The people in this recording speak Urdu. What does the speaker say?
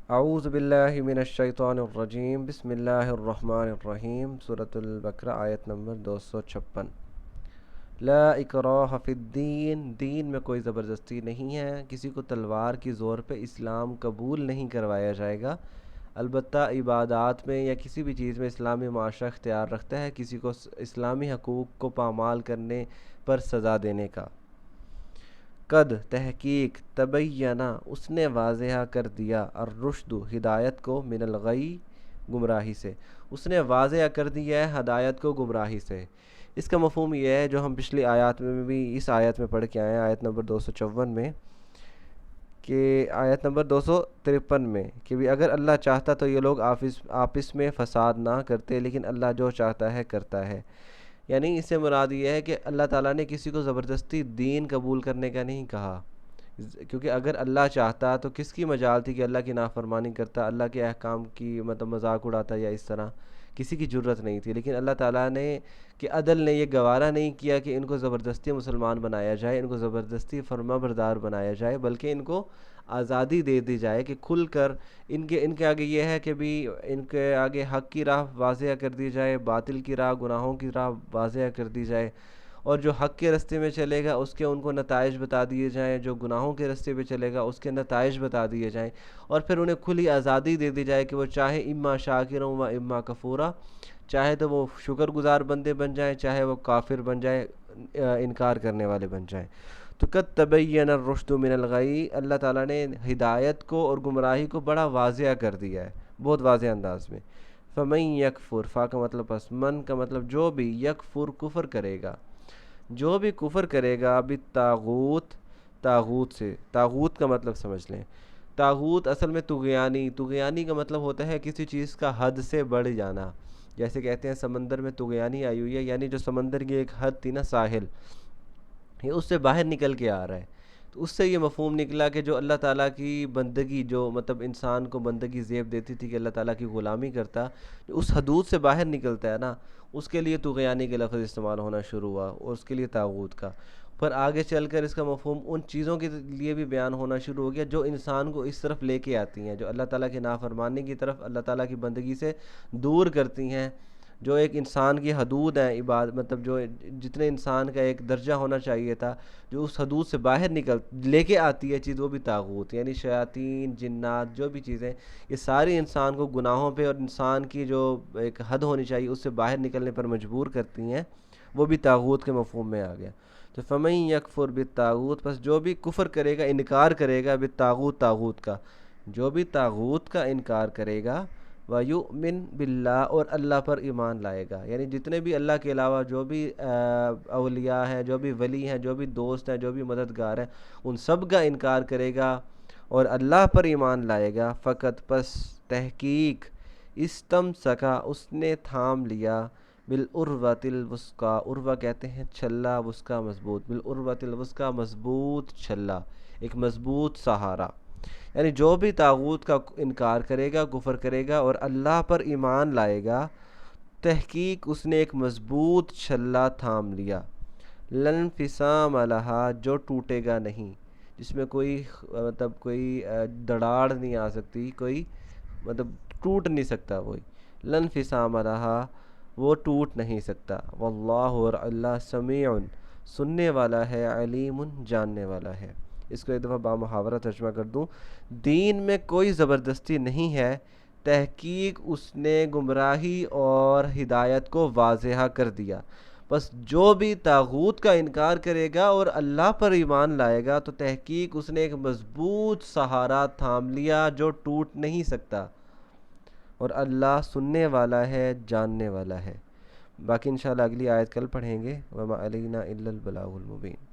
اعوذ باللہ من الشیطان الرجیم، بسم اللہ الرحمن الرحیم۔ سورۃ البقرہ آیت نمبر 256۔ لا اکراہ فی الدین، دین میں کوئی زبردستی نہیں ہے، کسی کو تلوار کی زور پہ اسلام قبول نہیں کروایا جائے گا۔ البتہ عبادات میں یا کسی بھی چیز میں اسلامی معاشرہ اختیار رکھتا ہے کسی کو اسلامی حقوق کو پامال کرنے پر سزا دینے کا۔ قد تحقیق تبینہ اس نے واضح کر دیا، الرشد ہدایت کو، من الغی گمراہی سے، اس نے واضح کر دیا ہے ہدایت کو گمراہی سے۔ اس کا مفہوم یہ ہے جو ہم پچھلی آیات میں بھی اس آیت میں پڑھ کے آئے ہیں، آیت نمبر 254 میں، کہ آیت نمبر 253 میں، کہ بھی اگر اللہ چاہتا تو یہ لوگ آپس میں فساد نہ کرتے، لیکن اللہ جو چاہتا ہے کرتا ہے۔ یعنی اس سے مراد یہ ہے کہ اللہ تعالیٰ نے کسی کو زبردستی دین قبول کرنے کا نہیں کہا، کیونکہ اگر اللہ چاہتا تو کس کی مجال تھی کہ اللہ کی نافرمانی کرتا، اللہ کے احکام کی مذاق اڑاتا، یا اس طرح کسی کی جرت نہیں تھی۔ لیکن اللہ تعالیٰ نے کہ عدل نے یہ گوارا نہیں کیا کہ ان کو زبردستی مسلمان بنایا جائے، ان کو زبردستی فرما بردار بنایا جائے، بلکہ ان کو آزادی دے دی جائے کہ کھل کر ان کے آگے یہ ہے کہ بھی ان کے آگے حق کی راہ واضح کر دی جائے، باطل کی راہ، گناہوں کی راہ واضح کر دی جائے، اور جو حق کے راستے میں چلے گا اس کے ان کو نتائج بتا دیے جائیں، جو گناہوں کے راستے پہ چلے گا اس کے نتائج بتا دیے جائیں، اور پھر انہیں کھلی آزادی دے دی جائے کہ وہ چاہے اما شاکرا و اما کفورا، چاہے تو وہ شکر گزار بندے بن جائیں، چاہے وہ کافر بن جائیں، انکار کرنے والے بن جائیں۔ تو قد تبین الرشد من الغی، اللہ تعالیٰ نے ہدایت کو اور گمراہی کو بڑا واضح کر دیا ہے، بہت واضح انداز میں۔ فمن یکفر، فا کا مطلب پس، من کا مطلب جو بھی، یکفر کفر کرے گا، جو بھی کفر کرے گا، بالطاغوت، طاغوت سے، طاغوت کا مطلب سمجھ لیں، طاغوت اصل میں طغیانی کا مطلب ہوتا ہے کسی چیز کا حد سے بڑھ جانا، جیسے کہتے ہیں سمندر میں طغیانی آئی ہوئی ہے، یعنی جو سمندر کی ایک حد تھی نا، ساحل، یہ اس سے باہر نکل کے آ رہا ہے۔ تو اس سے یہ مفہوم نکلا کہ جو اللہ تعالیٰ کی بندگی، جو مطلب انسان کو بندگی زیب دیتی تھی کہ اللہ تعالیٰ کی غلامی کرتا، جو اس حدود سے باہر نکلتا ہے نا، اس کے لیے طغیانی کے لفظ استعمال ہونا شروع ہوا، اور اس کے لیے طاغوت کا۔ پر آگے چل کر اس کا مفہوم ان چیزوں کے لیے بھی بیان ہونا شروع ہو گیا جو انسان کو اس طرف لے کے آتی ہیں، جو اللہ تعالیٰ کی نافرمانی کی طرف، اللہ تعالیٰ کی بندگی سے دور کرتی ہیں، جو ایک انسان کی حدود ہیں، مطلب جو جتنے انسان کا ایک درجہ ہونا چاہیے تھا، جو اس حدود سے باہر لے کے آتی ہے چیز، وہ بھی طاغوت، یعنی شیاطین، جنات، جو بھی چیزیں، یہ ساری انسان کو گناہوں پہ اور انسان کی جو ایک حد ہونی چاہیے اس سے باہر نکلنے پر مجبور کرتی ہیں، وہ بھی طاغوت کے مفہوم میں آ گیا۔ تو فمن یکفر بالطاغوت، پس جو بھی کفر کرے گا، انکار کرے گا، بالطاغوت، طاغوت کا، جو بھی طاغوت کا انکار کرے گا، وَيُؤْمِن بِاللَّهِ، اور اللہ پر ایمان لائے گا، یعنی جتنے بھی اللہ کے علاوہ جو بھی اولیاء ہیں، جو بھی ولی ہیں، جو بھی دوست ہیں، جو بھی مددگار ہیں، ان سب کا انکار کرے گا اور اللہ پر ایمان لائے گا، فقط پس تحقیق، استمسکا اس نے تھام لیا، بالعروۃ الوثقی، عروہ کہتے ہیں چھلا، وثقی مضبوط، بالعروۃ الوثقی مضبوط چھلا، ایک مضبوط سہارا، یعنی جو بھی طاغوت کا انکار کرے گا، کفر کرے گا اور اللہ پر ایمان لائے گا، تحقیق اس نے ایک مضبوط چھلا تھام لیا، لن انفصام لہا، جو ٹوٹے گا نہیں، جس میں کوئی کوئی دڑاڑ نہیں آ سکتی، کوئی ٹوٹ نہیں سکتا، وہی لن انفصام لہا، وہ ٹوٹ نہیں سکتا، واللہ، اور اللہ، سمیع، سننے والا ہے، علیم، جاننے والا ہے۔ اس کو ایک دفعہ بامحاورہ ترجمہ کر دوں، دین میں کوئی زبردستی نہیں ہے، تحقیق اس نے گمراہی اور ہدایت کو واضح کر دیا، بس جو بھی طاغوت کا انکار کرے گا اور اللہ پر ایمان لائے گا تو تحقیق اس نے ایک مضبوط سہارا تھام لیا جو ٹوٹ نہیں سکتا، اور اللہ سننے والا ہے، جاننے والا ہے۔ باقی انشاءاللہ اگلی آیت کل پڑھیں گے، وَمَا عَلَيْنَا إِلَّا الْبَلَاغُ الْمُبِينُ۔